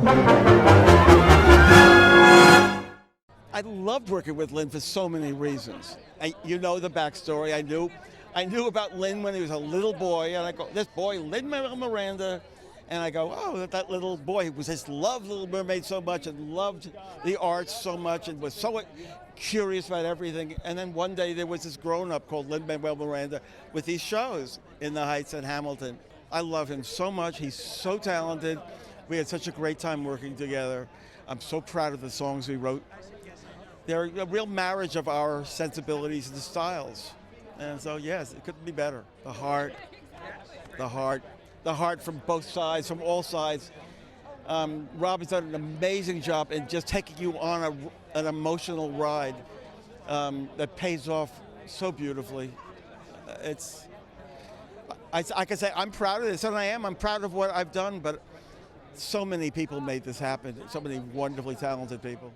I loved working with Lin for so many reasons. You know the backstory. I knew about Lin when he was a little boy, and I go, this boy, Lin-Manuel Miranda, and I go, oh, that little boy who just loved Little Mermaid so much and loved the arts so much and was so curious about everything. And then one day there was this grown-up called Lin-Manuel Miranda with these shows in the Heights and Hamilton. I love him so much. He's so talented. We had such a great time working together. I'm so proud of the songs we wrote. They're a real marriage of our sensibilities and styles. And so, yes, it couldn't be better. The heart from both sides, from all sides. Rob has done an amazing job in just taking you on an emotional ride that pays off so beautifully. I can say I'm proud of this, and I am. I'm proud of what I've done, but so many people made this happen. So many wonderfully talented people.